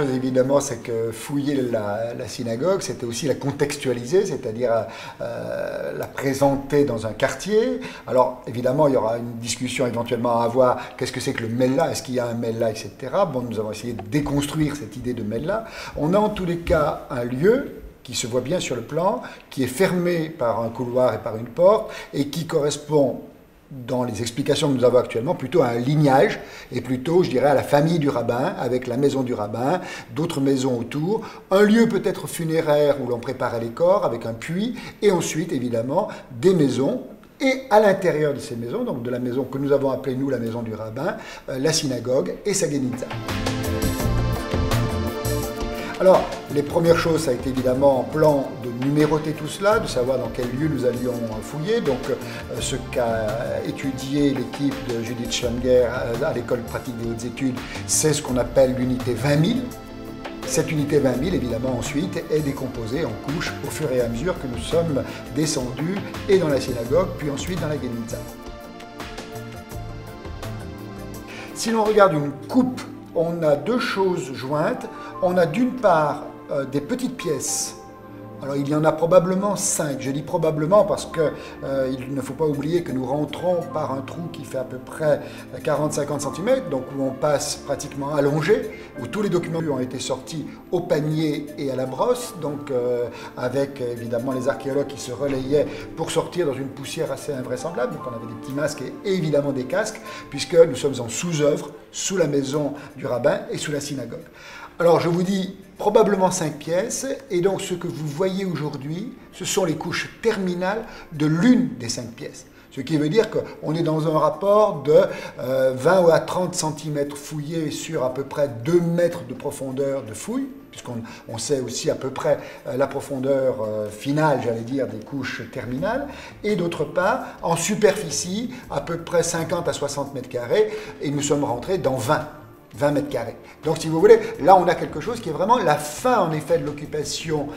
chose évidemment, c'est que fouiller la synagogue, c'était aussi la contextualiser, c'est-à-dire la présenter dans un quartier. Alors évidemment, il y aura une discussion éventuellement à avoir, qu'est-ce que c'est que le Mella, est-ce qu'il y a un Mella, etc. Bon, nous avons essayé de déconstruire cette idée de Mella. On a en tous les cas un lieu qui se voit bien sur le plan, qui est fermé par un couloir et par une porte, et qui correspond, dans les explications que nous avons actuellement, plutôt à un lignage, et plutôt, je dirais, à la famille du rabbin, avec la maison du rabbin, d'autres maisons autour, un lieu peut-être funéraire où l'on préparait les corps, avec un puits, et ensuite, évidemment, des maisons, et à l'intérieur de ces maisons, donc de la maison que nous avons appelée, nous, la maison du rabbin, la synagogue et sa guénitza. Alors, les premières choses, ça a été évidemment en plan de numéroter tout cela, de savoir dans quel lieu nous allions fouiller. Donc, ce qu'a étudié l'équipe de Judith Schwanger à l'école pratique des hautes études, c'est ce qu'on appelle l'unité 20 000. Cette unité 20 000, évidemment, ensuite, est décomposée en couches au fur et à mesure que nous sommes descendus et dans la synagogue, puis ensuite dans la guénitza. Si l'on regarde une coupe, on a deux choses jointes. On a d'une part des petites pièces. Alors il y en a probablement 5. Je dis probablement parce qu'il ne faut pas oublier que nous rentrons par un trou qui fait à peu près 40-50 cm, donc où on passe pratiquement allongé, où tous les documents ont été sortis au panier et à la brosse, donc avec évidemment les archéologues qui se relayaient pour sortir dans une poussière assez invraisemblable. Donc on avait des petits masques et évidemment des casques, puisque nous sommes en sous-œuvre, sous la maison du rabbin et sous la synagogue. Alors je vous dis probablement 5 pièces, et donc ce que vous voyez aujourd'hui, ce sont les couches terminales de l'une des 5 pièces. Ce qui veut dire qu'on est dans un rapport de 20 à 30 cm fouillés sur à peu près 2 mètres de profondeur de fouille, puisqu'on sait aussi à peu près la profondeur finale, j'allais dire, des couches terminales, et d'autre part, en superficie, à peu près 50 à 60 mètres carrés, et nous sommes rentrés dans 20 mètres carrés. Donc si vous voulez, là on a quelque chose qui est vraiment la fin en effet de l'occupation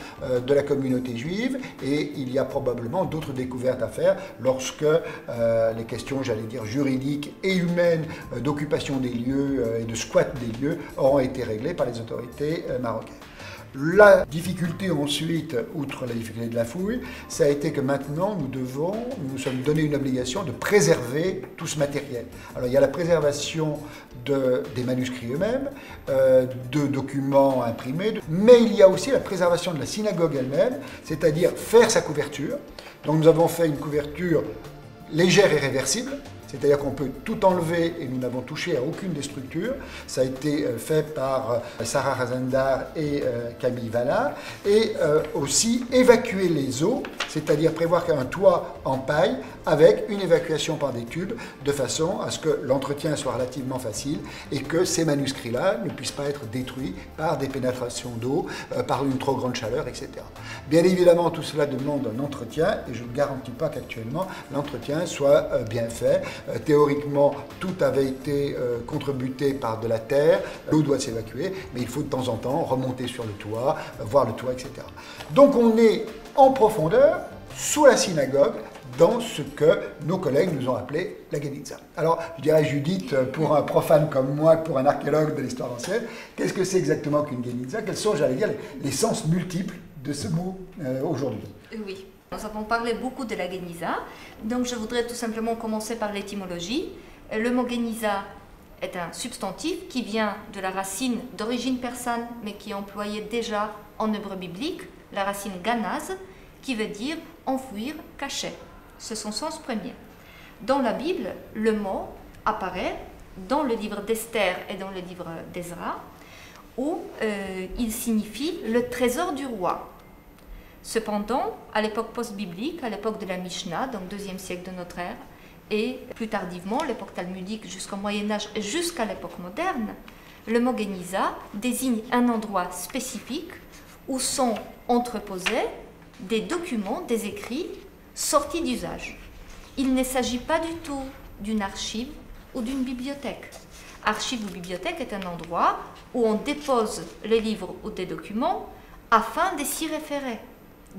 de la communauté juive, et il y a probablement d'autres découvertes à faire lorsque les questions, j'allais dire, juridiques et humaines d'occupation des lieux et de squat des lieux auront été réglées par les autorités marocaines. La difficulté ensuite, outre la difficulté de la fouille, ça a été que maintenant nous nous sommes donné une obligation de préserver tout ce matériel. Alors il y a la préservation des manuscrits eux-mêmes, de documents imprimés, mais il y a aussi la préservation de la synagogue elle-même, c'est-à-dire faire sa couverture. Donc nous avons fait une couverture légère et réversible, c'est-à-dire qu'on peut tout enlever et nous n'avons touché à aucune des structures. Ça a été fait par Sarah Razendar et Camille Vallard. Et aussi évacuer les eaux, c'est-à-dire prévoir un toit en paille avec une évacuation par des tubes, de façon à ce que l'entretien soit relativement facile et que ces manuscrits-là ne puissent pas être détruits par des pénétrations d'eau, par une trop grande chaleur, etc. Bien évidemment, tout cela demande un entretien et je ne garantis pas qu'actuellement l'entretien soit bien fait. Théoriquement, tout avait été contrebuté par de la terre, l'eau doit s'évacuer, mais il faut de temps en temps remonter sur le toit, voir le toit, etc. Donc on est en profondeur, sous la synagogue, dans ce que nos collègues nous ont appelé la guénitza. Alors, je dirais, Judith, pour un profane comme moi, pour un archéologue de l'histoire ancienne, qu'est-ce que c'est exactement qu'une guénitza? Quels sont, j'allais dire, les sens multiples de ce mot aujourd'hui? Oui. Nous avons parlé beaucoup de la guénitza, donc je voudrais tout simplement commencer par l'étymologie. Le mot guénitza est un substantif qui vient de la racine d'origine persane, mais qui est employée déjà en hébreu biblique, la racine ganaz, qui veut dire enfouir, cacher. C'est son sens premier. Dans la Bible, le mot apparaît dans le livre d'Esther et dans le livre d'Ezra, où il signifie le trésor du roi. Cependant, à l'époque post-biblique, à l'époque de la Mishnah, donc 2e siècle de notre ère, et plus tardivement, l'époque talmudique jusqu'au Moyen-Âge et jusqu'à l'époque moderne, le mot guénitza désigne un endroit spécifique où sont entreposés des documents, des écrits sortis d'usage. Il ne s'agit pas du tout d'une archive ou d'une bibliothèque. Archive ou bibliothèque est un endroit où on dépose les livres ou des documents afin de s'y référer.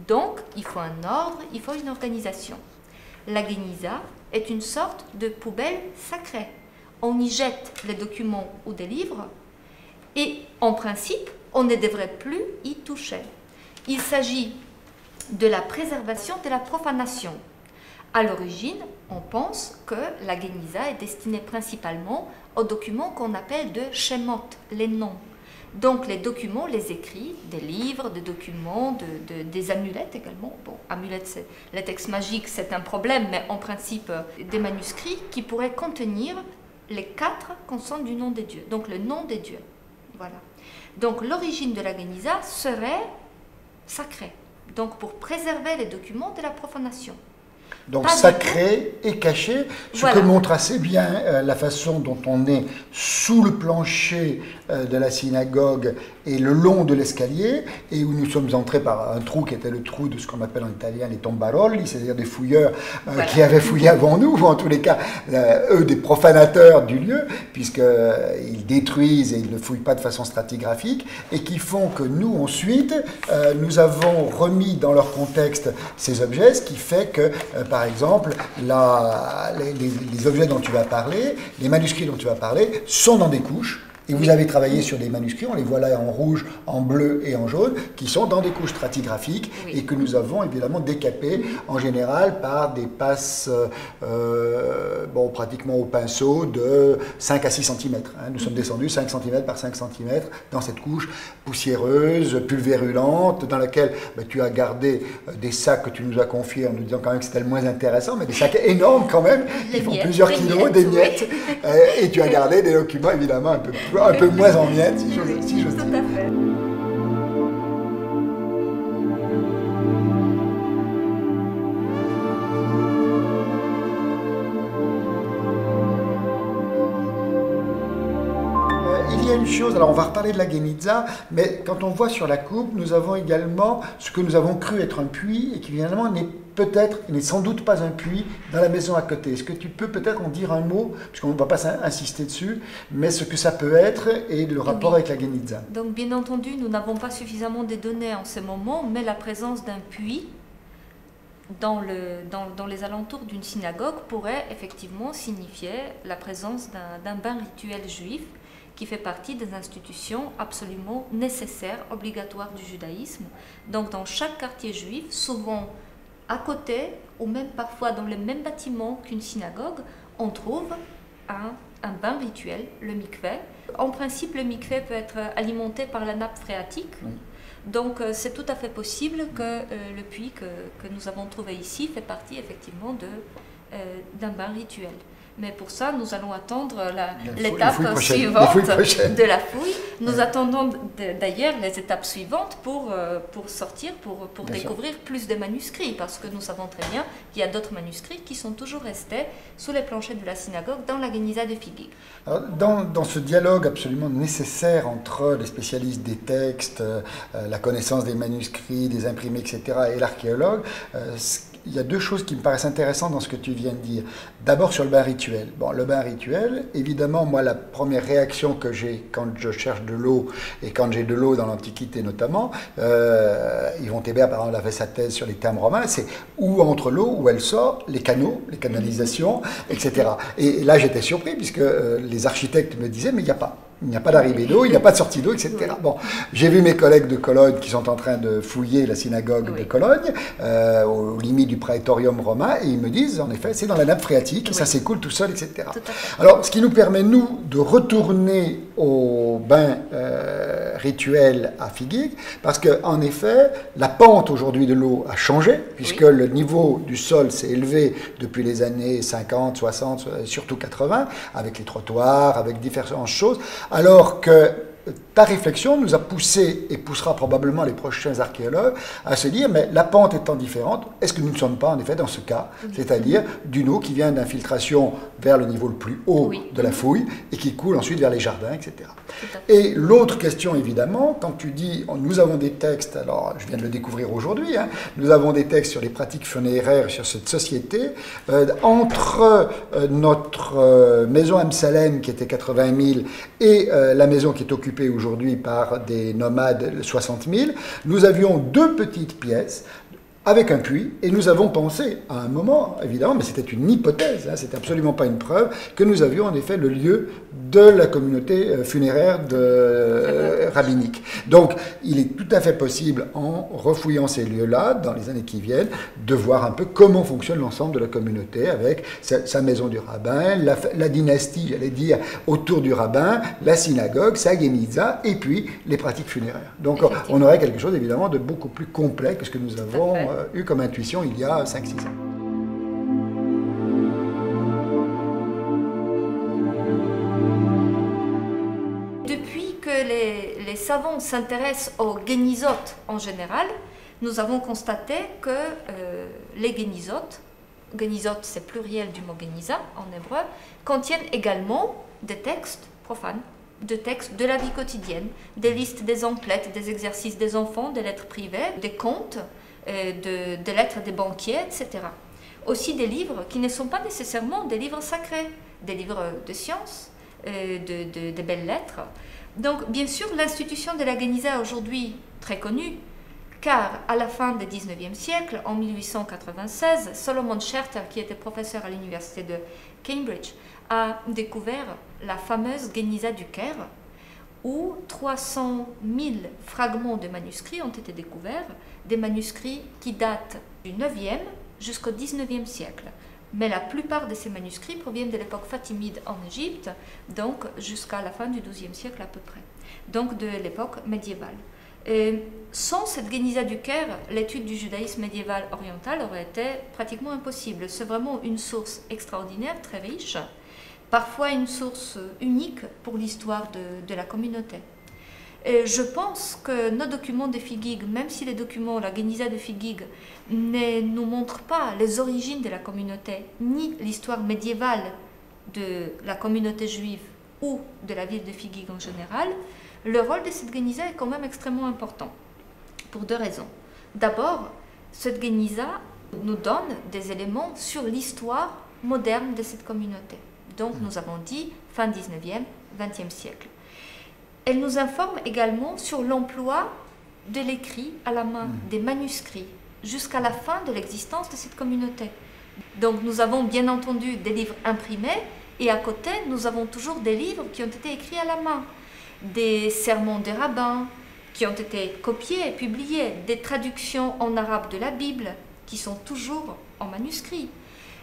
Donc, il faut un ordre, il faut une organisation. La guénitza est une sorte de poubelle sacrée. On y jette les documents ou des livres Et en principe, on ne devrait plus y toucher. Il s'agit de la préservation de la profanation. À l'origine, on pense que la Geniza est destinée principalement aux documents qu'on appelle de Shemot, les noms. Donc les documents, les écrits, des livres, des documents, des amulettes également. Bon, amulettes, les textes magiques, c'est un problème, mais en principe, des manuscrits qui pourraient contenir les 4 consonnes du nom des dieux, donc le nom des dieux. Voilà. Donc l'origine de la Geniza serait sacrée, donc pour préserver les documents de la profanation. Donc sacré et caché, ce que montre assez bien la façon dont on est sous le plancher de la synagogue et le long de l'escalier, et où nous sommes entrés par un trou qui était le trou de ce qu'on appelle en italien les tombaroli, c'est-à-dire des fouilleurs qui avaient fouillé avant nous, ou en tous les cas, eux des profanateurs du lieu, puisqu'ils détruisent et ils ne fouillent pas de façon stratigraphique, et qui font que nous, ensuite, nous avons remis dans leur contexte ces objets, ce qui fait que, par exemple, les objets dont tu vas parler, les manuscrits dont tu vas parler, sont dans des couches. Et vous avez travaillé sur des manuscrits, on les voit là en rouge, en bleu et en jaune, qui sont dans des couches stratigraphiques et que nous avons évidemment décapées en général par des passes, pratiquement au pinceau de 5 à 6 cm. Nous sommes descendus 5 cm par 5 cm dans cette couche poussiéreuse, pulvérulente, dans laquelle tu as gardé des sacs que tu nous as confiés en nous disant quand même que c'était le moins intéressant, mais des sacs énormes quand même, qui font plusieurs kilos, des miettes, et tu as gardé des documents évidemment un peu moins en miettes, si j'ose dire. Tout à fait. Il y a une chose, alors on va reparler de la Geniza, mais quand on voit sur la coupe, nous avons également ce que nous avons cru être un puits et qui finalement n'est sans doute pas un puits dans la maison à côté. Est-ce que tu peux peut-être en dire un mot, puisqu'on ne va pas insister dessus, mais ce que ça peut être et le rapport avec la Geniza? Donc bien entendu, nous n'avons pas suffisamment de données en ce moment, mais la présence d'un puits dans les alentours d'une synagogue pourrait effectivement signifier la présence d'un bain rituel juif qui fait partie des institutions absolument nécessaires, obligatoires du judaïsme. Donc dans chaque quartier juif, souvent à côté, ou même parfois dans le même bâtiment qu'une synagogue, on trouve un bain rituel, le mikveh. En principe, le mikveh peut être alimenté par la nappe phréatique. Donc c'est tout à fait possible que le puits que nous avons trouvé ici fait partie effectivement d'un bain rituel. Mais pour ça, nous allons attendre l'étape suivante de la fouille. Nous attendons d'ailleurs les étapes suivantes pour sortir, pour découvrir plus de manuscrits, parce que nous savons très bien qu'il y a d'autres manuscrits qui sont toujours restés sous les planchers de la synagogue dans la Geniza de Figuig. Dans ce dialogue absolument nécessaire entre les spécialistes des textes, la connaissance des manuscrits, des imprimés, etc., et l'archéologue, il y a deux choses qui me paraissent intéressantes dans ce que tu viens de dire. D'abord sur le bain rituel. Bon, le bain rituel, évidemment, moi, la première réaction que j'ai quand je cherche de l'eau, et quand j'ai de l'eau dans l'Antiquité notamment, Yvon Tébert, par exemple, avait sa thèse sur les termes romains, c'est où entre l'eau, où elle sort, les canaux, les canalisations, etc. Et là, j'étais surpris, puisque les architectes me disaient, mais il n'y a pas. Il n'y a pas d'arrivée d'eau, il n'y a pas de sortie d'eau, etc. Bon, j'ai vu mes collègues de Cologne qui sont en train de fouiller la synagogue de Cologne, aux limites du praetorium romain, et ils me disent, en effet, c'est dans la nappe phréatique, ça s'écoule tout seul, etc. Alors, ce qui nous permet, nous, de retourner au bain rituel à Figuig, parce qu'en effet, la pente aujourd'hui de l'eau a changé, puisque le niveau du sol s'est élevé depuis les années 50, 60, surtout 80, avec les trottoirs, avec différentes choses, alors que ta réflexion nous a poussé et poussera probablement les prochains archéologues à se dire, mais la pente étant différente, est-ce que nous ne sommes pas en effet dans ce cas, c'est-à-dire d'une eau qui vient d'infiltration vers le niveau le plus haut de la fouille et qui coule ensuite vers les jardins, etc. Et l'autre question évidemment, quand tu dis, nous avons des textes, alors je viens de le découvrir aujourd'hui, nous avons des textes sur les pratiques funéraires, sur cette société, entre notre maison Amsalem qui était 80 000 et la maison qui est occupée aujourd'hui par des nomades 60 000, nous avions deux petites pièces, avec un puits, et nous avons pensé à un moment, évidemment, mais c'était une hypothèse, hein, c'était absolument pas une preuve, que nous avions en effet le lieu de la communauté funéraire rabbinique. Donc, il est tout à fait possible, en refouillant ces lieux-là, dans les années qui viennent, de voir un peu comment fonctionne l'ensemble de la communauté, avec sa maison du rabbin, la dynastie, j'allais dire, autour du rabbin, la synagogue, sa guéniza, et puis les pratiques funéraires. Donc, on aurait quelque chose, évidemment, de beaucoup plus complet que ce que nous avons eu comme intuition il y a 5-6 ans. Depuis que les savants s'intéressent aux guénizotes en général, nous avons constaté que les guénizotes c'est pluriel du mot guéniza en hébreu, contiennent également des textes profanes, de textes de la vie quotidienne, des listes des emplettes, des exercices des enfants, des lettres privées, des comptes, des lettres des banquiers, etc. Aussi des livres qui ne sont pas nécessairement des livres sacrés, des livres de sciences, de belles lettres. Donc, bien sûr, l'institution de la guéniza aujourd'hui très connue, car à la fin du XIXe siècle, en 1896, Solomon Scherter, qui était professeur à l'université de Cambridge, a découvert la fameuse guéniza du Caire, où 300 000 fragments de manuscrits ont été découverts, des manuscrits qui datent du 9e jusqu'au 19e siècle. Mais la plupart de ces manuscrits proviennent de l'époque fatimide en Égypte, donc jusqu'à la fin du XIIe siècle à peu près, donc de l'époque médiévale. Sans cette guéniza du Caire, l'étude du judaïsme médiéval oriental aurait été pratiquement impossible. C'est vraiment une source extraordinaire, très riche, parfois une source unique pour l'histoire de la communauté. Et je pense que nos documents de Figig, même si les documents, la guéniza de Figig, ne nous montrent pas les origines de la communauté, ni l'histoire médiévale de la communauté juive ou de la ville de Figig en général, le rôle de cette guéniza est quand même extrêmement important, pour deux raisons. D'abord, cette guéniza nous donne des éléments sur l'histoire moderne de cette communauté. Donc nous avons dit fin 19e, 20e siècle. Elle nous informe également sur l'emploi de l'écrit à la main, des manuscrits, jusqu'à la fin de l'existence de cette communauté. Donc nous avons bien entendu des livres imprimés, et à côté nous avons toujours des livres qui ont été écrits à la main, des sermons des rabbins qui ont été copiés et publiés, des traductions en arabe de la Bible qui sont toujours en manuscrit,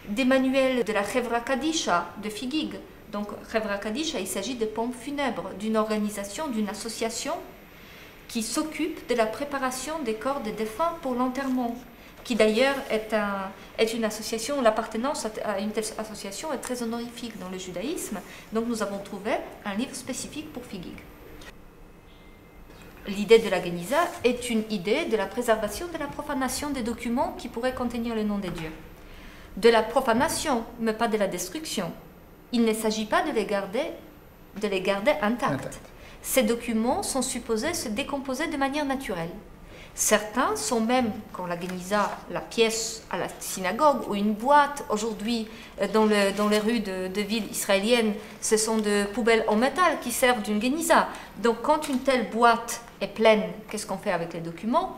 des manuels de la Chevra Kadisha de Figig. Donc Chevra Kadisha, il s'agit de pompes funèbres, d'une organisation, d'une association qui s'occupe de la préparation des corps des défunts pour l'enterrement, qui d'ailleurs est une association, l'appartenance à une telle association est très honorifique dans le judaïsme. Donc nous avons trouvé un livre spécifique pour Figig. L'idée de la guéniza est une idée de la préservation de la profanation des documents qui pourraient contenir le nom des dieux. De la profanation, mais pas de la destruction. Il ne s'agit pas de les garder intacts. Ces documents sont supposés se décomposer de manière naturelle. Certains sont même, quand la guéniza, la pièce à la synagogue ou une boîte, aujourd'hui dans les rues de villes israéliennes, ce sont des poubelles en métal qui servent d'une guéniza. Donc quand une telle boîte est pleine, qu'est-ce qu'on fait avec les documents?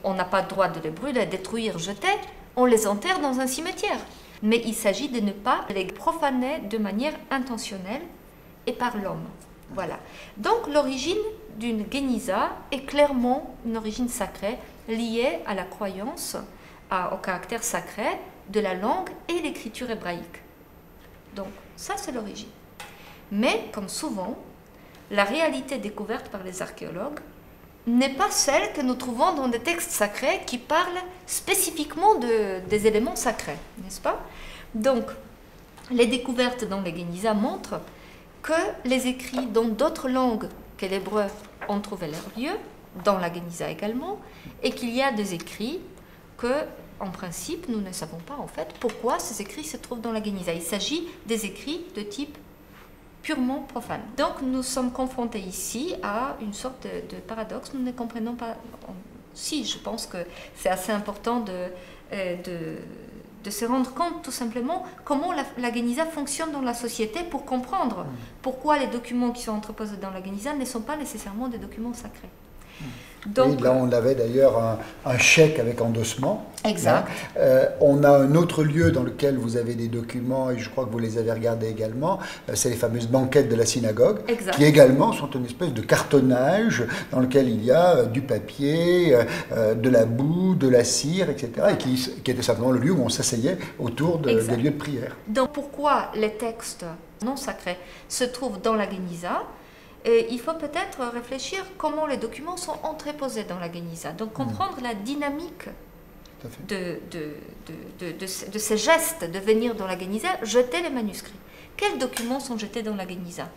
On n'a pas le droit de les brûler, détruire, jeter, on les enterre dans un cimetière. Mais il s'agit de ne pas les profaner de manière intentionnelle et par l'homme. Voilà. Donc l'origine d'une guéniza est clairement une origine sacrée liée à la croyance, au caractère sacré de la langue et l'écriture hébraïque. Donc ça c'est l'origine. Mais comme souvent, la réalité découverte par les archéologues n'est pas celle que nous trouvons dans des textes sacrés qui parlent spécifiquement des éléments sacrés, n'est-ce pas? Donc, les découvertes dans les guénizas montrent que les écrits dans d'autres langues que l'hébreu ont trouvé leur lieu, dans la guéniza également, et qu'il y a des écrits que, en principe, nous ne savons pas en fait pourquoi ces écrits se trouvent dans la guéniza. Il s'agit des écrits de type purement profane. Donc nous sommes confrontés ici à une sorte de paradoxe, nous ne comprenons pas. Si, je pense que c'est assez important de se rendre compte tout simplement comment la guéniza fonctionne dans la société pour comprendre pourquoi les documents qui sont entreposés dans la guéniza ne sont pas nécessairement des documents sacrés. Donc, oui, là, on avait d'ailleurs un chèque avec endossement. Exact. On a un autre lieu dans lequel vous avez des documents, et je crois que vous les avez regardés également, c'est les fameuses banquettes de la synagogue, Exact. qui également sont une espèce de cartonnage dans lequel il y a du papier, de la boue, de la cire, etc., et qui était simplement le lieu où on s'asseyait autour des lieux de prière. Donc pourquoi les textes non sacrés se trouvent dans la Guéniza? Il faut peut-être réfléchir comment les documents sont entreposés dans la Guéniza. Donc comprendre la dynamique de ces gestes de venir dans la Guéniza, jeter les manuscrits. Quels documents sont jetés dans la Guéniza?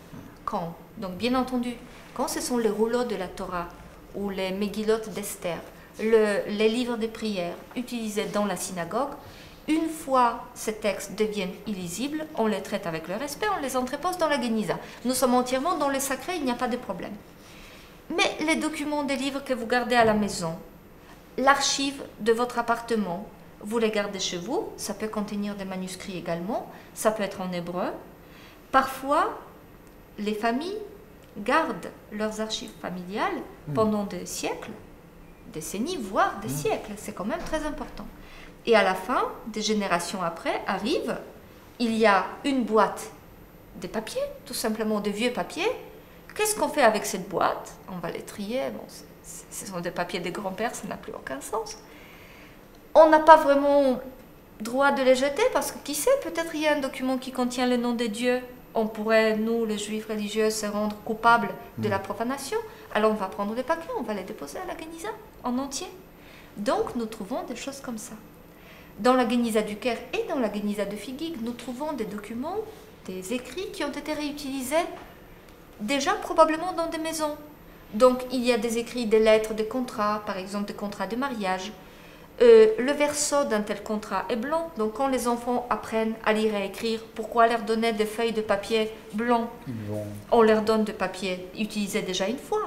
Quand? Donc bien entendu, quand ce sont les rouleaux de la Torah ou les Megillot d'Esther, les livres de prières utilisés dans la synagogue, une fois ces textes deviennent illisibles, on les traite avec le respect, on les entrepose dans la Guéniza. Nous sommes entièrement dans le sacré, il n'y a pas de problème. Mais les documents des livres que vous gardez à la maison, l'archive de votre appartement, vous les gardez chez vous, ça peut contenir des manuscrits également, ça peut être en hébreu. Parfois, les familles gardent leurs archives familiales pendant des siècles, décennies, voire des siècles, c'est quand même très important. Et à la fin, des générations après, arrive, il y a une boîte de papier, tout simplement de vieux papiers. Qu'est-ce qu'on fait avec cette boîte? On va les trier, bon, ce sont des papiers des grands-pères, ça n'a plus aucun sens. On n'a pas vraiment droit de les jeter parce que qui sait, peut-être il y a un document qui contient le nom de Dieu. On pourrait, nous, les juifs religieux, se rendre coupables de la profanation. Alors on va prendre les papiers, on va les déposer à la Guéniza en entier. Donc nous trouvons des choses comme ça. Dans la Guéniza du Caire et dans la Guéniza de Figuig, nous trouvons des documents, des écrits qui ont été réutilisés déjà probablement dans des maisons. Donc il y a des écrits, des lettres, des contrats, par exemple des contrats de mariage. Le verso d'un tel contrat est blanc, donc quand les enfants apprennent à lire et à écrire, pourquoi leur donner des feuilles de papier blanc? On leur donne de papier utilisé déjà une fois.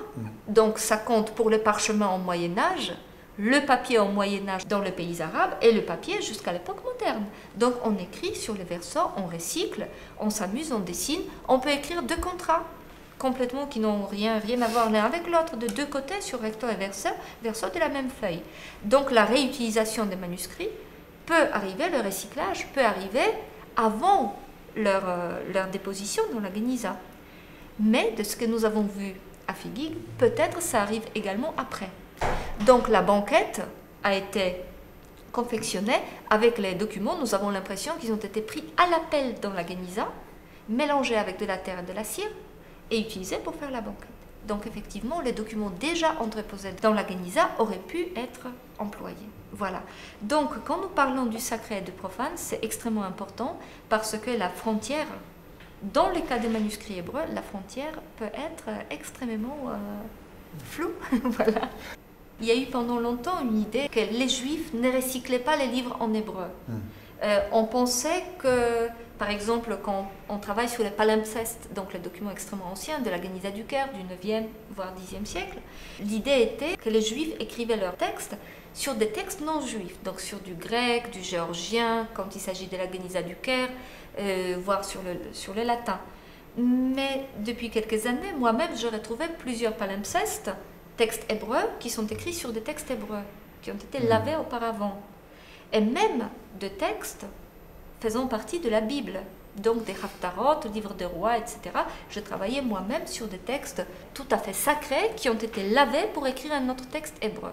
Donc ça compte pour le parchemin en Moyen-Âge, le papier en Moyen-Âge dans les pays arabes et le papier jusqu'à l'époque moderne. Donc on écrit sur les versos, on recycle, on s'amuse, on dessine, on peut écrire deux contrats complètement qui n'ont rien à voir l'un avec l'autre, de deux côtés sur recto et verso de la même feuille. Donc la réutilisation des manuscrits peut arriver, le recyclage peut arriver avant leur déposition dans la Guéniza. Mais de ce que nous avons vu à Figuig, peut-être ça arrive également après. Donc la banquette a été confectionnée avec les documents. Nous avons l'impression qu'ils ont été pris à la pelle dans la Guéniza, mélangés avec de la terre et de la cire, et utilisés pour faire la banquette. Donc effectivement, les documents déjà entreposés dans la Guéniza auraient pu être employés. Voilà. Donc quand nous parlons du sacré et du profane, c'est extrêmement important parce que la frontière, dans le cas des manuscrits hébreux, la frontière peut être extrêmement floue. Voilà. Il y a eu pendant longtemps une idée que les Juifs ne recyclaient pas les livres en hébreu. On pensait que, par exemple, quand on travaille sur les palimpsestes, donc les documents extrêmement anciens de la Guéniza du Caire, du 9e voire 10e siècle, l'idée était que les Juifs écrivaient leurs textes sur des textes non juifs, donc sur du grec, du géorgien, quand il s'agit de la Guéniza du Caire, voire sur le latin. Mais depuis quelques années, moi-même, j'ai retrouvé plusieurs palimpsestes, textes hébreux, qui sont écrits sur des textes hébreux, qui ont été lavés auparavant. Et même de textes faisant partie de la Bible, donc des Haftarot, livres des rois, etc. Je travaillais moi-même sur des textes tout à fait sacrés qui ont été lavés pour écrire un autre texte hébreu.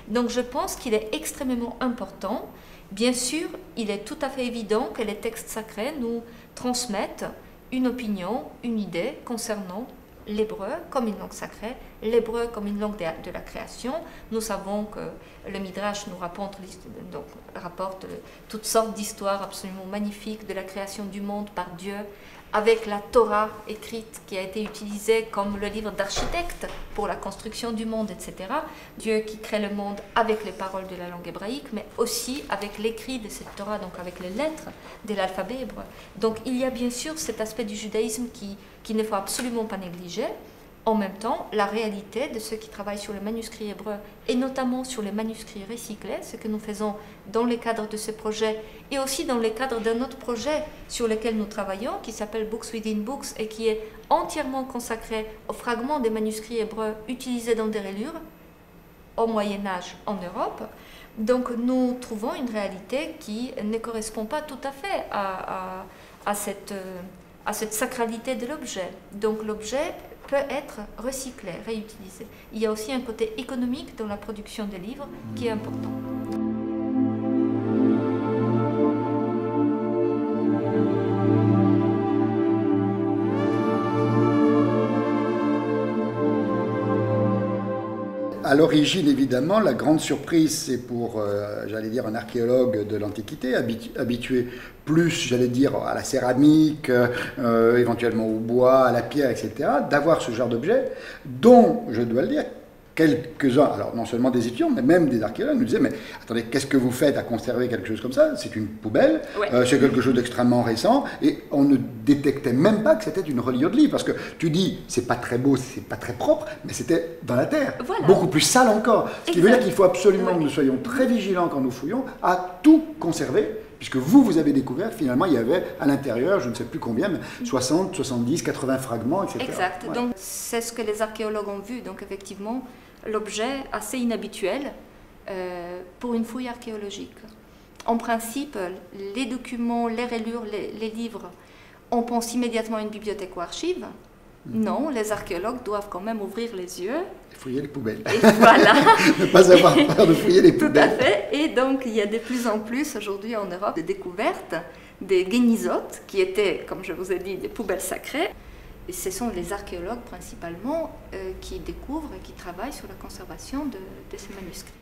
Donc je pense qu'il est extrêmement important. Bien sûr, il est tout à fait évident que les textes sacrés nous transmettent une opinion, une idée concernant l'hébreu comme une langue sacrée, l'hébreu comme une langue de la création. Nous savons que le Midrash nous rapporte toutes sortes d'histoires absolument magnifiques de la création du monde par Dieu, avec la Torah écrite qui a été utilisée comme le livre d'architecte pour la construction du monde, etc. Dieu qui crée le monde avec les paroles de la langue hébraïque, mais aussi avec l'écrit de cette Torah, donc avec les lettres de l'alphabet hébreu. Donc il y a bien sûr cet aspect du judaïsme qu'il ne faut absolument pas négliger. En même temps, la réalité de ceux qui travaillent sur les manuscrits hébreux et notamment sur les manuscrits recyclés, ce que nous faisons dans le cadre de ce projet et aussi dans le cadre d'un autre projet sur lequel nous travaillons qui s'appelle Books Within Books et qui est entièrement consacré aux fragments des manuscrits hébreux utilisés dans des reliures, au Moyen Âge en Europe. Donc nous trouvons une réalité qui ne correspond pas tout à fait à cette sacralité de l'objet. Donc l'objet peut être recyclé, réutilisé. Il y a aussi un côté économique dans la production des livres qui est important. À l'origine, évidemment, la grande surprise, c'est pour, j'allais dire, un archéologue de l'Antiquité, habitué plus, j'allais dire, à la céramique, éventuellement au bois, à la pierre, etc., d'avoir ce genre d'objet, dont, je dois le dire, quelques-uns, alors non seulement des étudiants, mais même des archéologues, nous disaient, mais attendez, qu'est-ce que vous faites à conserver quelque chose comme ça? C'est une poubelle, ouais. C'est quelque chose d'extrêmement récent, et on ne détectait même pas que c'était une reliure de livre, parce que tu dis, c'est pas très beau, c'est pas très propre, mais c'était dans la terre, voilà. Beaucoup plus sale encore. Ce qui veut dire qu'il faut absolument que nous soyons très vigilants quand nous fouillons à tout conserver, puisque vous avez découvert, finalement, il y avait à l'intérieur, je ne sais plus combien, mais 60, 70, 80 fragments, etc. Exact. Ouais. Donc, c'est ce que les archéologues ont vu. Donc, effectivement, l'objet assez inhabituel pour une fouille archéologique. En principe, les documents, les rayures, les livres, on pense immédiatement à une bibliothèque ou archive. Non, les archéologues doivent quand même ouvrir les yeux. Et fouiller les poubelles. Et voilà. Ne pas avoir peur de fouiller les poubelles. Tout à fait. Et donc, il y a de plus en plus aujourd'hui en Europe des découvertes des guénisotes qui étaient, comme je vous ai dit, des poubelles sacrées. Et ce sont les archéologues principalement qui découvrent et qui travaillent sur la conservation de ces manuscrits.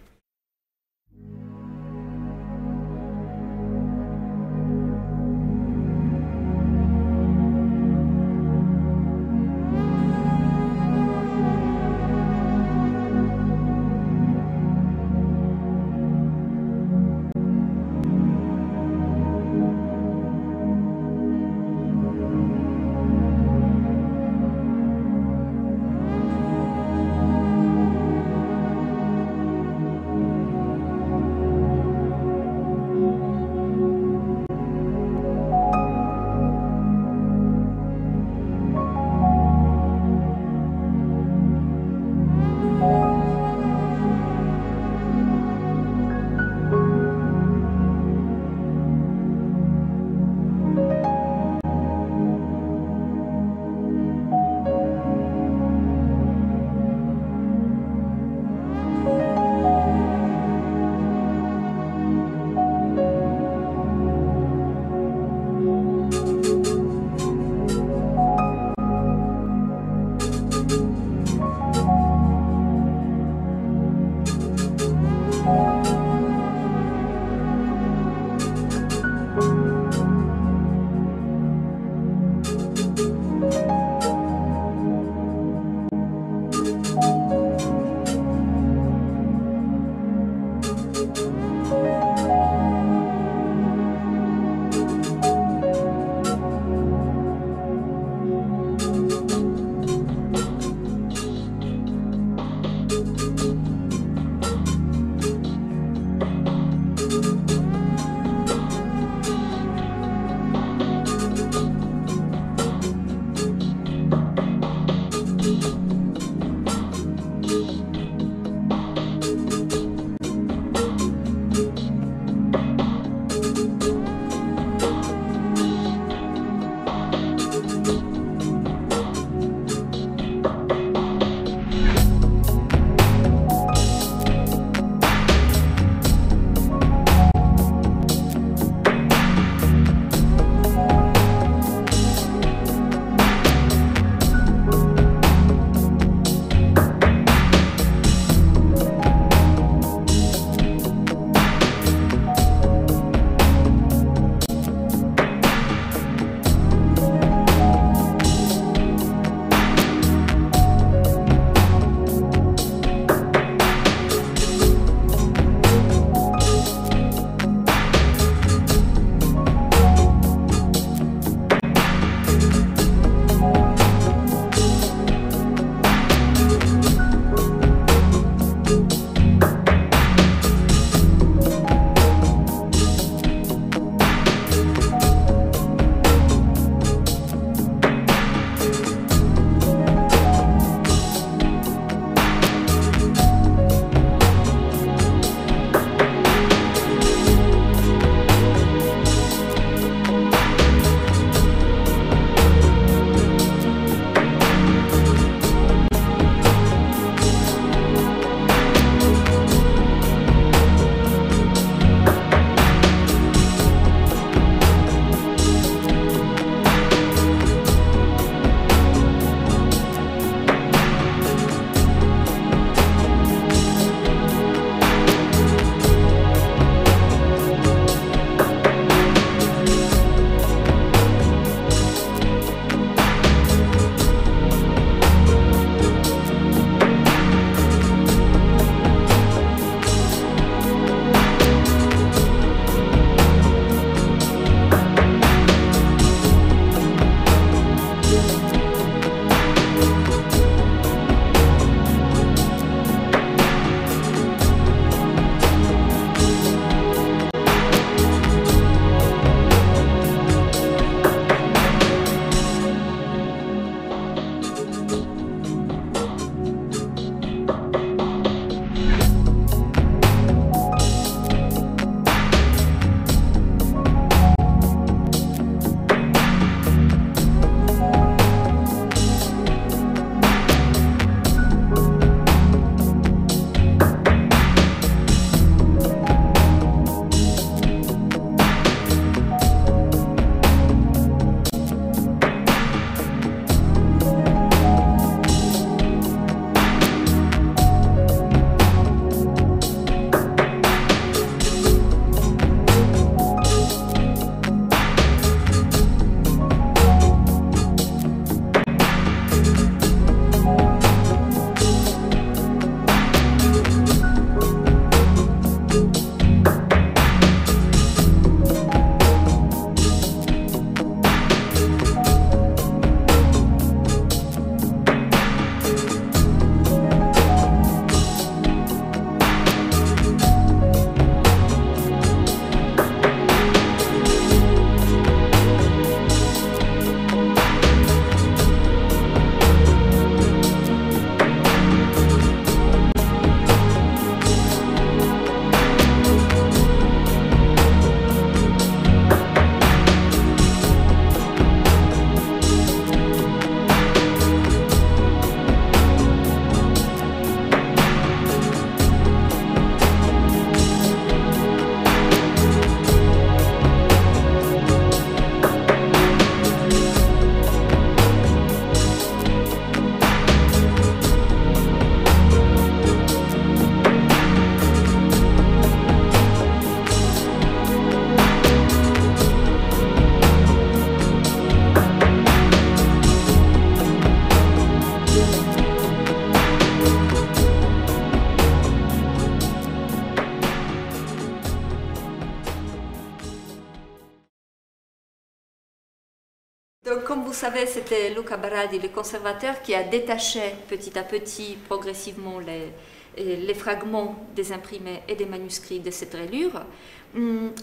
Donc, comme vous savez, c'était Luca Baraldi, le conservateur, qui a détaché petit à petit, progressivement, les fragments des imprimés et des manuscrits de cette rayure.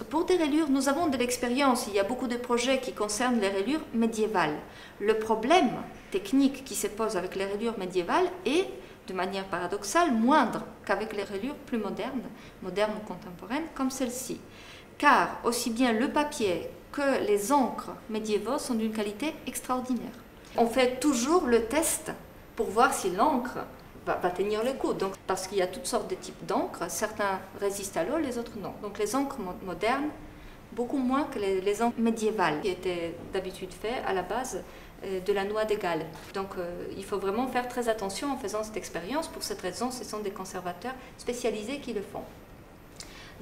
Pour des rayures, nous avons de l'expérience. Il y a beaucoup de projets qui concernent les rayures médiévales. Le problème technique qui se pose avec les rayures médiévales est, de manière paradoxale, moindre qu'avec les rayures plus modernes ou contemporaines, comme celle-ci. Car aussi bien le papier que les encres médiévaux sont d'une qualité extraordinaire. On fait toujours le test pour voir si l'encre va tenir le coup. Donc, parce qu'il y a toutes sortes de types d'encre, certains résistent à l'eau, les autres non. Donc les encres modernes, beaucoup moins que les encres médiévales, qui étaient d'habitude faites à la base de la noix de Galles. Donc il faut vraiment faire très attention en faisant cette expérience. Pour cette raison, ce sont des conservateurs spécialisés qui le font.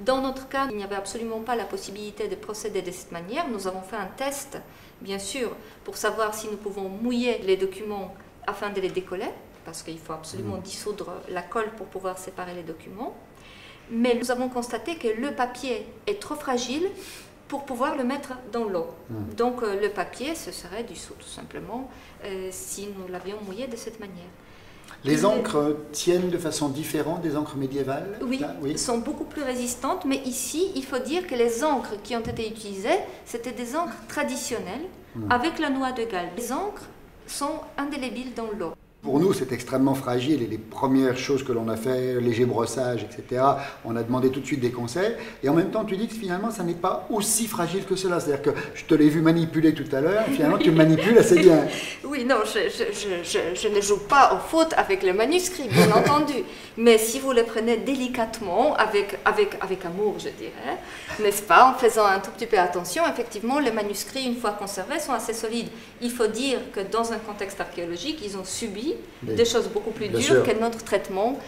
Dans notre cas, il n'y avait absolument pas la possibilité de procéder de cette manière. Nous avons fait un test, bien sûr, pour savoir si nous pouvons mouiller les documents afin de les décoller, parce qu'il faut absolument dissoudre la colle pour pouvoir séparer les documents. Mais nous avons constaté que le papier est trop fragile pour pouvoir le mettre dans l'eau. Donc le papier se serait dissous tout simplement si nous l'avions mouillé de cette manière. Les encres tiennent de façon différente des encres médiévales? Oui, oui, sont beaucoup plus résistantes, mais ici, il faut dire que les encres qui ont été utilisées, c'était des encres traditionnelles avec la noix de Galles. Les encres sont indélébiles dans l'eau. Pour nous, c'est extrêmement fragile et les premières choses que l'on a fait, léger brossage, etc., on a demandé tout de suite des conseils. Et en même temps, tu dis que finalement, ça n'est pas aussi fragile que cela. C'est-à-dire que je te l'ai vu manipuler tout à l'heure, finalement, tu manipules assez bien. Oui, non, je ne joue pas au foot avec le manuscrit, bien entendu. Mais si vous le prenez délicatement, avec amour, je dirais, n'est-ce pas, en faisant un tout petit peu attention, effectivement, les manuscrits, une fois conservés, sont assez solides. Il faut dire que dans un contexte archéologique, ils ont subi des choses beaucoup plus dures que notre traitement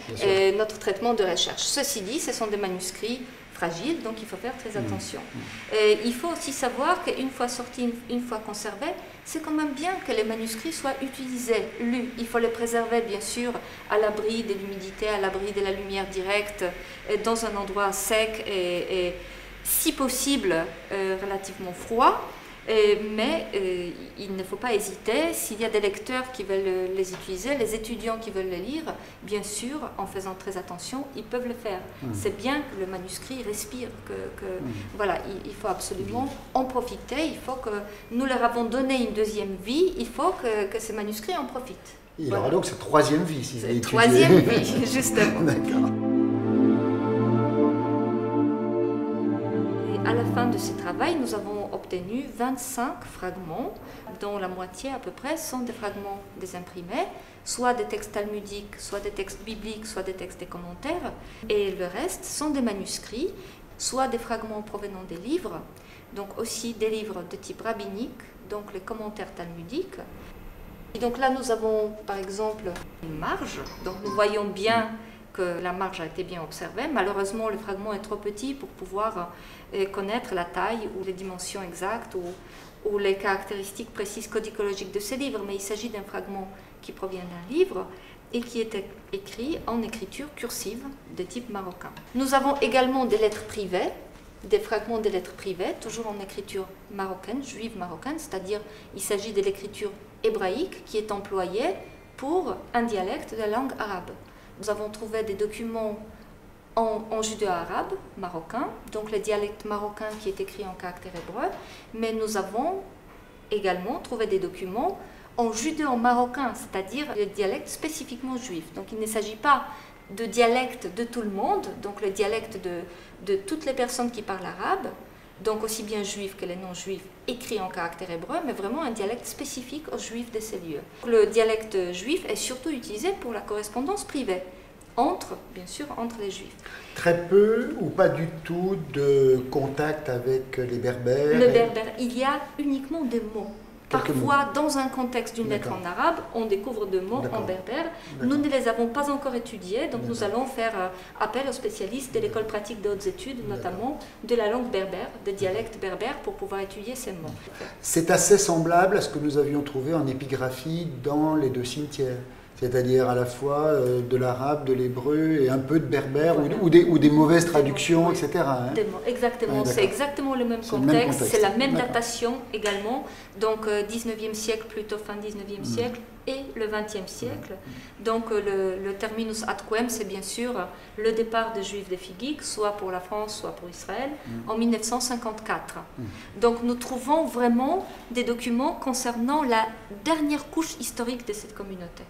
de recherche. Ceci dit, ce sont des manuscrits fragiles, donc il faut faire très attention. Il faut aussi savoir qu'une fois sortis, une fois conservés, c'est quand même bien que les manuscrits soient utilisés, lus. Il faut les préserver, bien sûr, à l'abri de l'humidité, à l'abri de la lumière directe, dans un endroit sec et si possible, relativement froid. Mais il ne faut pas hésiter, s'il y a des lecteurs qui veulent les utiliser, les étudiants qui veulent les lire, bien sûr, en faisant très attention, ils peuvent le faire. C'est bien que le manuscrit respire, voilà, il faut absolument en profiter, il faut que nous leur avons donné une deuxième vie, il faut que ces manuscrits en profitent. Il aura donc sa troisième vie, s'il est étudié. Troisième vie, justement. D'accord. À la fin de ce travail, nous avons obtenu 25 fragments, dont la moitié à peu près sont des fragments des imprimés, soit des textes talmudiques, soit des textes bibliques, soit des textes des commentaires, et le reste sont des manuscrits, soit des fragments provenant des livres, donc aussi des livres de type rabbinique, donc les commentaires talmudiques. Et donc là, nous avons par exemple une marge, donc nous voyons bien que la marge a été bien observée. Malheureusement, le fragment est trop petit pour pouvoir connaître la taille ou les dimensions exactes ou les caractéristiques précises codicologiques de ces livres, mais il s'agit d'un fragment qui provient d'un livre et qui est écrit en écriture cursive de type marocain. Nous avons également des lettres privées, des fragments de lettres privées, toujours en écriture marocaine, juive marocaine, c'est-à-dire il s'agit de l'écriture hébraïque qui est employée pour un dialecte de la langue arabe. Nous avons trouvé des documents en judéo-arabe marocain, donc le dialecte marocain qui est écrit en caractère hébreu, mais nous avons également trouvé des documents en judéo-marocain, c'est-à-dire le dialecte spécifiquement juif. Donc il ne s'agit pas de dialecte de tout le monde, donc le dialecte de toutes les personnes qui parlent arabe, donc aussi bien juifs que les non-juifs, écrits en caractère hébreu, mais vraiment un dialecte spécifique aux juifs de ces lieux. Le dialecte juif est surtout utilisé pour la correspondance privée, bien sûr, entre les juifs. Très peu ou pas du tout de contact avec les berbères? Le berbère, il y a uniquement des mots. Parfois, dans un contexte d'une lettre en arabe, on découvre des mots en berbère. Nous ne les avons pas encore étudiés, donc nous allons faire appel aux spécialistes de l'école pratique de hautes études, notamment de la langue berbère, des dialectes berbères, pour pouvoir étudier ces mots. C'est assez semblable à ce que nous avions trouvé en épigraphie dans les deux cimetières. C'est-à-dire à la fois de l'arabe, de l'hébreu et un peu de berbère, voilà. ou des mauvaises traductions, etc. Hein. Exactement, c'est exactement le même contexte, c'est la même datation également, donc 19e siècle, plutôt fin 19e siècle, et le 20e siècle. Donc le terminus ad quem, c'est bien sûr le départ des Juifs de Figigue, soit pour la France, soit pour Israël, en 1954. Donc nous trouvons vraiment des documents concernant la dernière couche historique de cette communauté.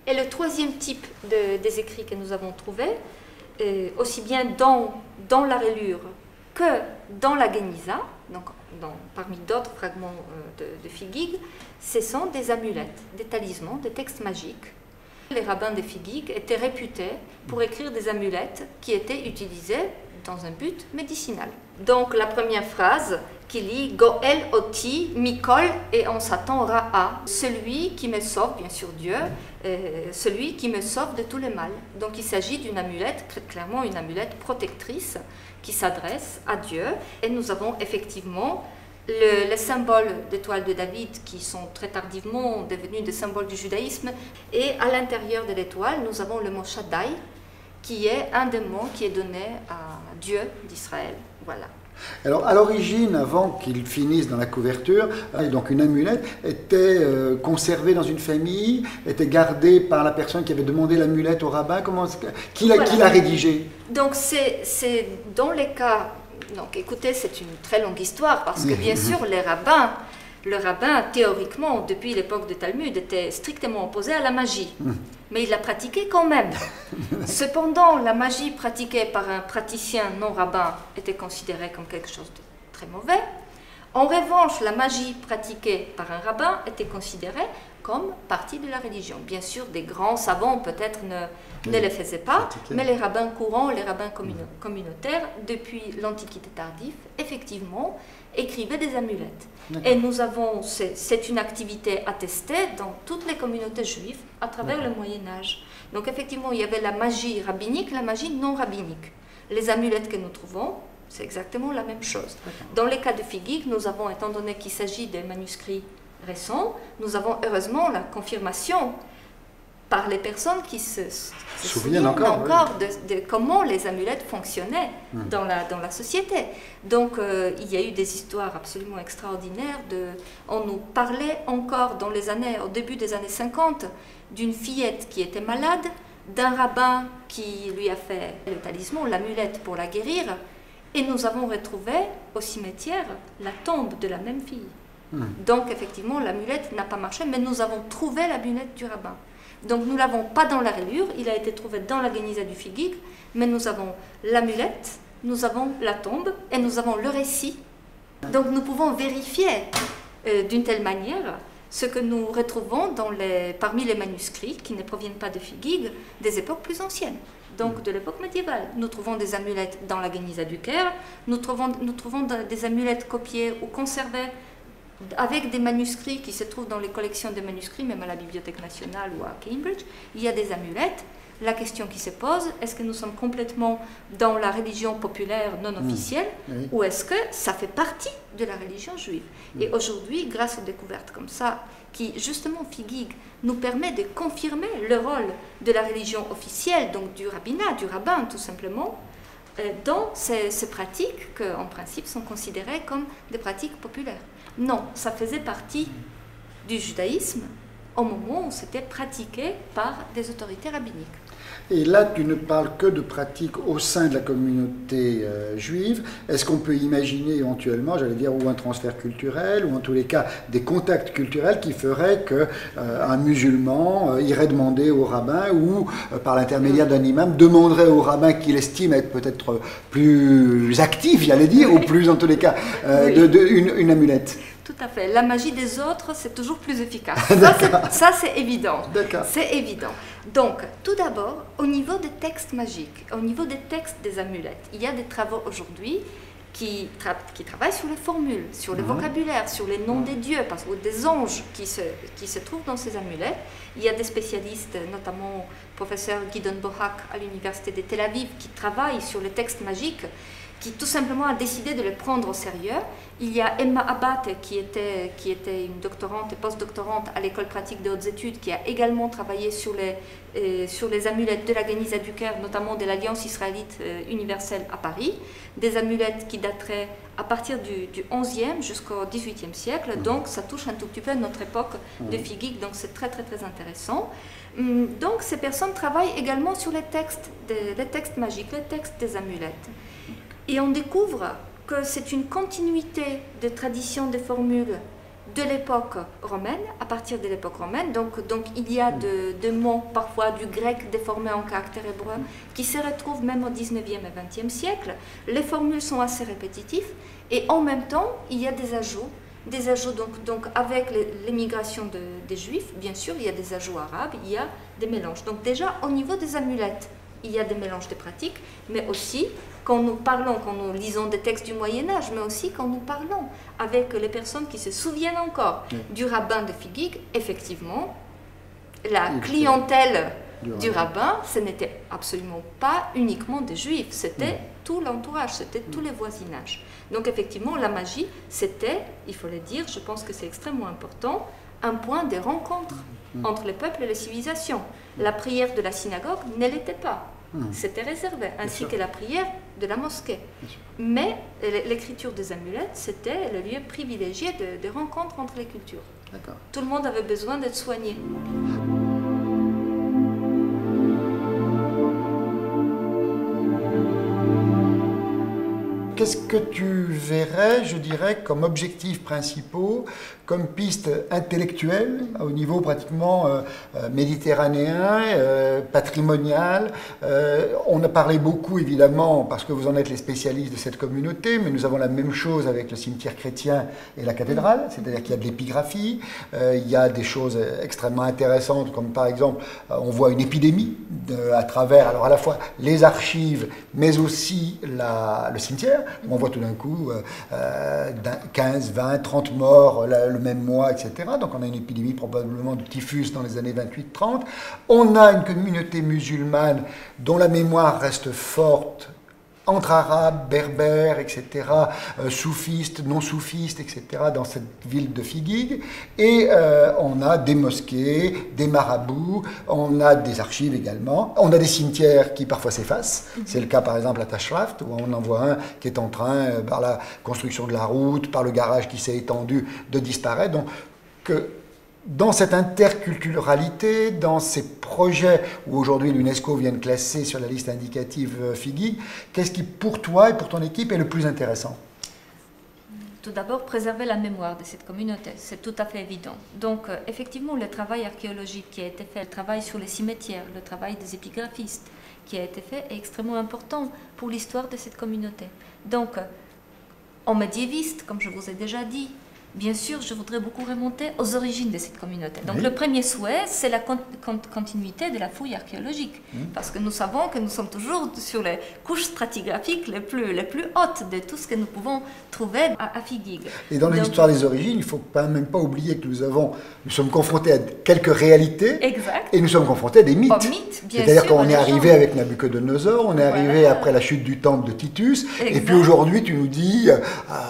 Et le troisième type des écrits que nous avons trouvés, aussi bien dans la reliure que dans la Guéniza, donc parmi d'autres fragments de Figigue, ce sont des amulettes, des talismans, des textes magiques. Les rabbins de Figigue étaient réputés pour écrire des amulettes qui étaient utilisées dans un but médicinal. Donc la première phrase qui lit « Goel oti mikol » et on s'attend Ra'a, celui qui me sauve, bien sûr Dieu, celui qui me sauve de tout le mal. Donc il s'agit d'une amulette, clairement une amulette protectrice qui s'adresse à Dieu. Et nous avons effectivement les symboles d'étoiles de David qui sont très tardivement devenus des symboles du judaïsme. Et à l'intérieur de l'étoile, nous avons le mot Shaddai, qui est un des mots qui est donné à Dieu d'Israël. Voilà. Alors, à l'origine, avant qu'ils finissent dans la couverture, donc une amulette était conservée dans une famille, était gardée par la personne qui avait demandé l'amulette au rabbin. Qui l'a rédigée? Donc, c'est dans les cas... Donc, écoutez, c'est une très longue histoire, parce que bien sûr, le rabbin, théoriquement, depuis l'époque de Talmud, était strictement opposé à la magie. Mais il la pratiquait quand même. Cependant, la magie pratiquée par un praticien non rabbin était considérée comme quelque chose de très mauvais. En revanche, la magie pratiquée par un rabbin était considérée comme partie de la religion. Bien sûr, des grands savants peut-être ne le faisaient pas, mais les rabbins courants, les rabbins communautaires, depuis l'Antiquité tardive, effectivement, écrivaient des amulettes. Et nous avons, c'est une activité attestée dans toutes les communautés juives à travers le Moyen-Âge. Donc effectivement, il y avait la magie rabbinique, la magie non rabbinique. Les amulettes que nous trouvons, c'est exactement la même chose. Dans les cas de Figigue, nous avons, étant donné qu'il s'agit de manuscrits récents, nous avons heureusement la confirmation par les personnes qui se souviennent encore de comment les amulettes fonctionnaient dans la société. Donc il y a eu des histoires absolument extraordinaires. On nous parlait encore au début des années 50 d'une fillette qui était malade, d'un rabbin qui lui a fait le talisman, l'amulette pour la guérir, et nous avons retrouvé au cimetière la tombe de la même fille. Donc effectivement l'amulette n'a pas marché, mais nous avons trouvé l'amulette du rabbin. Donc nous ne l'avons pas dans la reliure, il a été trouvé dans la Guéniza du Figigue, mais nous avons l'amulette, nous avons la tombe et nous avons le récit. Donc nous pouvons vérifier d'une telle manière ce que nous retrouvons parmi les manuscrits qui ne proviennent pas de Figigue, des époques plus anciennes, donc de l'époque médiévale. Nous trouvons des amulettes dans la Guéniza du Caire, nous trouvons des amulettes copiées ou conservées avec des manuscrits qui se trouvent dans les collections de manuscrits, même à la Bibliothèque nationale ou à Cambridge. Il y a des amulettes. La question qui se pose, est-ce que nous sommes complètement dans la religion populaire non officielle ou est-ce que ça fait partie de la religion juive? Et aujourd'hui, grâce aux découvertes comme ça, qui justement Figigue nous permet de confirmer le rôle de la religion officielle, donc du rabbinat, du rabbin tout simplement, dans ces pratiques qui en principe sont considérées comme des pratiques populaires. Non, ça faisait partie du judaïsme au moment où c'était pratiqué par des autorités rabbiniques. Et là, tu ne parles que de pratiques au sein de la communauté juive. Est-ce qu'on peut imaginer éventuellement, j'allais dire, ou un transfert culturel, ou en tous les cas des contacts culturels qui feraient qu'un musulman irait demander au rabbin, ou par l'intermédiaire d'un imam, demanderait au rabbin qu'il estime être peut-être plus actif, j'allais dire, ou plus en tous les cas, une amulette? Tout à fait. La magie des autres, c'est toujours plus efficace. Ça, c'est évident. C'est évident. Donc, tout d'abord, au niveau des textes magiques, au niveau des textes des amulettes, il y a des travaux aujourd'hui qui travaillent sur les formules, sur le vocabulaire, sur les noms des dieux, ou des anges qui se trouvent dans ces amulettes. Il y a des spécialistes, notamment le professeur Gidon Bohak à l'université de Tel Aviv, qui travaillent sur les textes magiques. qui tout simplement a décidé de les prendre au sérieux. Il y a Emma Abate, qui était une doctorante et post-doctorante à l'école pratique des hautes études, qui a également travaillé sur les amulettes de la Geniza du Caire, notamment de l'Alliance israélite universelle à Paris, des amulettes qui dateraient à partir du 11e jusqu'au 18e siècle, donc ça touche un tout petit peu à notre époque de Figuig, donc c'est très très très intéressant. Donc ces personnes travaillent également sur les textes magiques, les textes des amulettes. Et on découvre que c'est une continuité de tradition des formules de l'époque romaine, à partir de l'époque romaine. Donc il y a de mots, parfois du grec déformé en caractère hébreu, qui se retrouvent même au 19e et 20e siècle. Les formules sont assez répétitives et en même temps, il y a des ajouts donc avec l'émigration des Juifs, bien sûr, il y a des ajouts arabes, il y a des mélanges. Donc déjà, au niveau des amulettes, il y a des mélanges de pratiques, mais aussi quand nous lisons des textes du Moyen-Âge, mais aussi quand nous parlons avec les personnes qui se souviennent encore du rabbin de Figuig, effectivement, la clientèle du rabbin, ce n'était absolument pas uniquement des Juifs, c'était tout l'entourage, c'était tous les voisinages. Donc effectivement, la magie, c'était, il faut le dire, je pense que c'est extrêmement important, un point de rencontre entre les peuples et les civilisations. La prière de la synagogue ne l'était pas. C'était réservé, ainsi que la prière de la mosquée. Mais l'écriture des amulettes, c'était le lieu privilégié de rencontre entre les cultures. Tout le monde avait besoin d'être soigné. Qu'est-ce que tu verrais, je dirais, comme objectifs principaux, comme piste intellectuelle, au niveau pratiquement méditerranéen, patrimonial? On a parlé beaucoup, évidemment, parce que vous en êtes les spécialistes de cette communauté, mais nous avons la même chose avec le cimetière chrétien et la cathédrale, c'est-à-dire qu'il y a de l'épigraphie, il y a des choses extrêmement intéressantes, comme par exemple, on voit une épidémie à travers, alors à la fois les archives, mais aussi le cimetière. On voit tout d'un coup 15, 20, 30 morts le même mois, etc. Donc on a une épidémie probablement de typhus dans les années 28-30. On a une communauté musulmane dont la mémoire reste forte entre arabes, berbères, etc., soufistes, non-soufistes, etc., dans cette ville de Figuig. Et on a des mosquées, des marabouts, on a des archives également, on a des cimetières qui parfois s'effacent. C'est le cas par exemple à Tashraft, où on en voit un qui est en train, par la construction de la route, par le garage qui s'est étendu, de disparaître. Donc, dans cette interculturalité, dans ces projets où aujourd'hui l'UNESCO vient de classer sur la liste indicative Figuig, qu'est-ce qui pour toi et pour ton équipe est le plus intéressant? Tout d'abord, préserver la mémoire de cette communauté, c'est tout à fait évident. Donc effectivement, le travail archéologique qui a été fait, le travail sur les cimetières, le travail des épigraphistes qui a été fait est extrêmement important pour l'histoire de cette communauté. Donc, en médiéviste, comme je vous ai déjà dit, bien sûr, je voudrais beaucoup remonter aux origines de cette communauté. Donc, le premier souhait, c'est la continuité de la fouille archéologique. Parce que nous savons que nous sommes toujours sur les couches stratigraphiques les plus hautes de tout ce que nous pouvons trouver à Figuig. Et dans l'histoire des origines, il ne faut même pas oublier que nous sommes confrontés à quelques réalités. Exact. Et nous sommes confrontés à des mythes. C'est-à-dire qu'on est arrivé avec Nabuchodonosor, on est arrivé après la chute du temple de Titus. Exact. Et puis aujourd'hui, tu nous dis,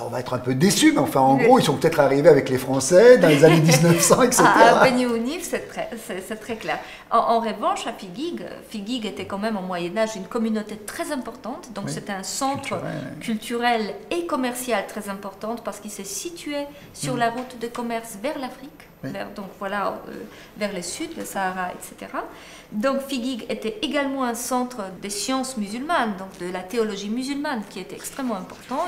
on va être un peu déçus, mais enfin, en gros, ils sont peut-être arrivé avec les Français dans les années 1900, etc. À Beni Ounif, c'est très clair. En revanche, à Figuig était quand même au Moyen-Âge une communauté très importante, donc c'était un centre culturel et commercial très important parce qu'il s'est situé sur la route de commerce vers l'Afrique, vers le sud, le Sahara, etc. Donc Figuig était également un centre des sciences musulmanes, donc de la théologie musulmane qui était extrêmement important.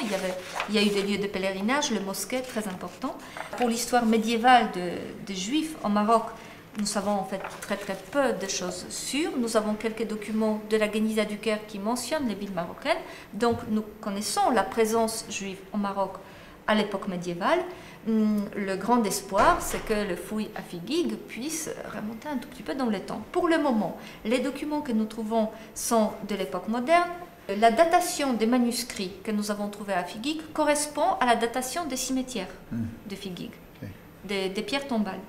Il y a eu des lieux de pèlerinage, le mosquée très important. Pour l'histoire médiévale des Juifs au Maroc, nous savons en fait très très peu de choses sûres. Nous avons quelques documents de la Geniza du Caire qui mentionnent les villes marocaines. Donc nous connaissons la présence juive au Maroc à l'époque médiévale. Le grand espoir, c'est que le fouille à Figuig puisse remonter un tout petit peu dans le temps. Pour le moment, les documents que nous trouvons sont de l'époque moderne. La datation des manuscrits que nous avons trouvés à Figuig correspond à la datation des cimetières de Figuig, des pierres tombales.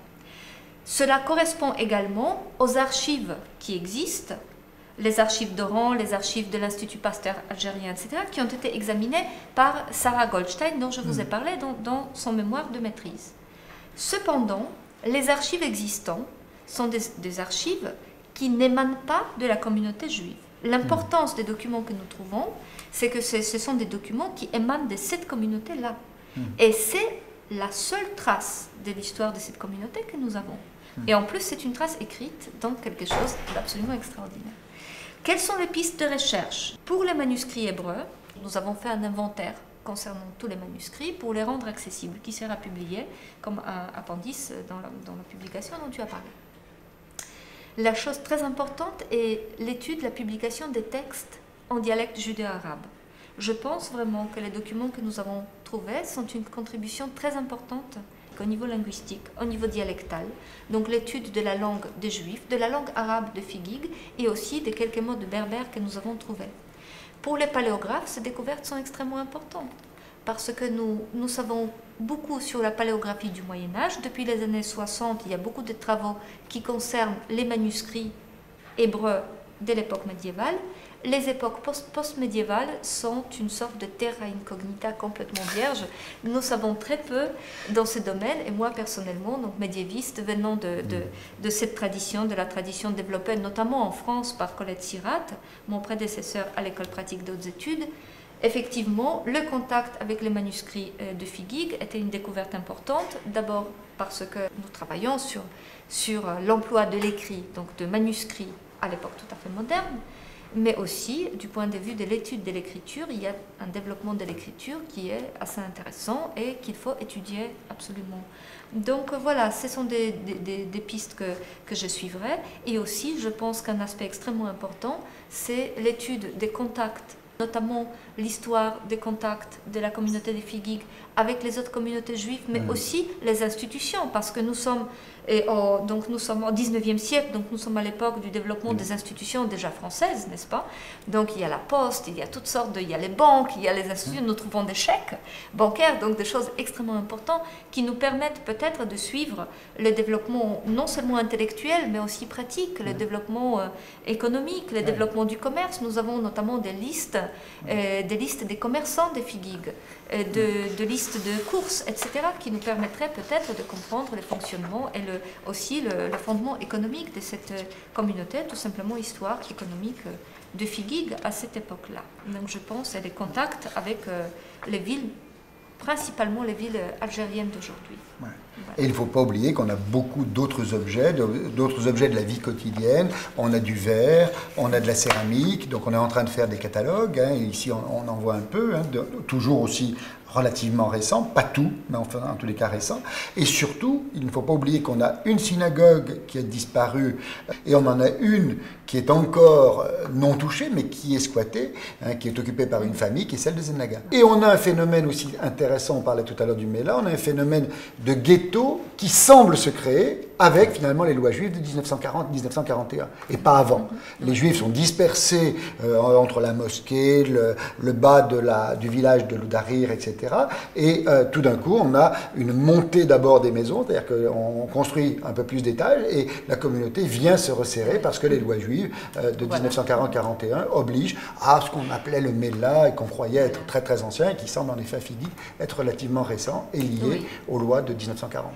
Cela correspond également aux archives qui existent. les archives d'Oran, les archives de l'Institut Pasteur algérien, etc., qui ont été examinées par Sarah Goldstein, dont je vous ai parlé dans son mémoire de maîtrise. Cependant, les archives existantes sont des archives qui n'émanent pas de la communauté juive. L'importance des documents que nous trouvons, c'est que ce sont des documents qui émanent de cette communauté-là. Et c'est la seule trace de l'histoire de cette communauté que nous avons. Et en plus, c'est une trace écrite dans quelque chose d'absolument extraordinaire. Quelles sont les pistes de recherche? Pour les manuscrits hébreux, nous avons fait un inventaire concernant tous les manuscrits pour les rendre accessibles, qui sera publié comme un appendice dans la publication dont tu as parlé. La chose très importante est l'étude, la publication des textes en dialecte judéo-arabe. Je pense vraiment que les documents que nous avons trouvés sont une contribution très importante au niveau linguistique, au niveau dialectal, donc l'étude de la langue des Juifs, de la langue arabe de Figig et aussi de quelques mots de berbère que nous avons trouvés. Pour les paléographes, ces découvertes sont extrêmement importantes parce que nous savons beaucoup sur la paléographie du Moyen-Âge. Depuis les années 60, il y a beaucoup de travaux qui concernent les manuscrits hébreux de l'époque médiévale. Les époques post-médiévales sont une sorte de terra incognita complètement vierge. Nous savons très peu dans ce domaine, et moi personnellement, donc médiéviste, venant de cette tradition, de la tradition développée notamment en France par Colette Sirat, mon prédécesseur à l'école pratique d'autres études, effectivement, le contact avec les manuscrits de Figig était une découverte importante, d'abord parce que nous travaillons sur l'emploi de l'écrit, donc de manuscrits à l'époque tout à fait moderne, mais aussi du point de vue de l'étude de l'écriture, il y a un développement de l'écriture qui est assez intéressant et qu'il faut étudier absolument. Donc voilà, ce sont des pistes que je suivrai. Et aussi, je pense qu'un aspect extrêmement important, c'est l'étude des contacts, notamment l'histoire des contacts de la communauté des Figig avec les autres communautés juives, mais aussi les institutions, parce que nous sommes au 19e siècle, donc nous sommes à l'époque du développement des institutions déjà françaises, n'est-ce pas? Donc il y a la poste, il y a toutes sortes il y a les banques, il y a les institutions, nous trouvons des chèques bancaires, donc des choses extrêmement importantes qui nous permettent peut-être de suivre le développement non seulement intellectuel, mais aussi pratique, le développement économique, le développement du commerce. Nous avons notamment des listes des commerçants des Figig, de listes de courses, etc., qui nous permettraient peut-être de comprendre le fonctionnement et aussi le fondement économique de cette communauté, tout simplement histoire économique de Figig à cette époque-là. Donc je pense à des contacts avec les villes, principalement les villes algériennes d'aujourd'hui. Ouais. Voilà. Et il ne faut pas oublier qu'on a beaucoup d'autres objets de la vie quotidienne. On a du verre, on a de la céramique, donc on est en train de faire des catalogues. Ici, on en voit un peu, toujours aussi relativement récent, pas tout, mais enfin en tous les cas récent. Et surtout, il ne faut pas oublier qu'on a une synagogue qui a disparu et on en a une qui est encore non touchée, mais qui est squattée, qui est occupée par une famille, qui est celle de Zenaga. Et on a un phénomène aussi intéressant, on parlait tout à l'heure du Mela, on a un phénomène de ghetto qui semble se créer avec finalement les lois juives de 1940-1941, et pas avant. Les Juifs sont dispersés entre la mosquée, le bas du village de Loudarir, etc. Et tout d'un coup, on a une montée d'abord des maisons, c'est-à-dire qu'on construit un peu plus d'étages, et la communauté vient se resserrer parce que les lois juives de 1940-41 obligent à ce qu'on appelait le Mela, et qu'on croyait être très très ancien, et qui semble en effet à Figig être relativement récent et lié aux lois de 1940.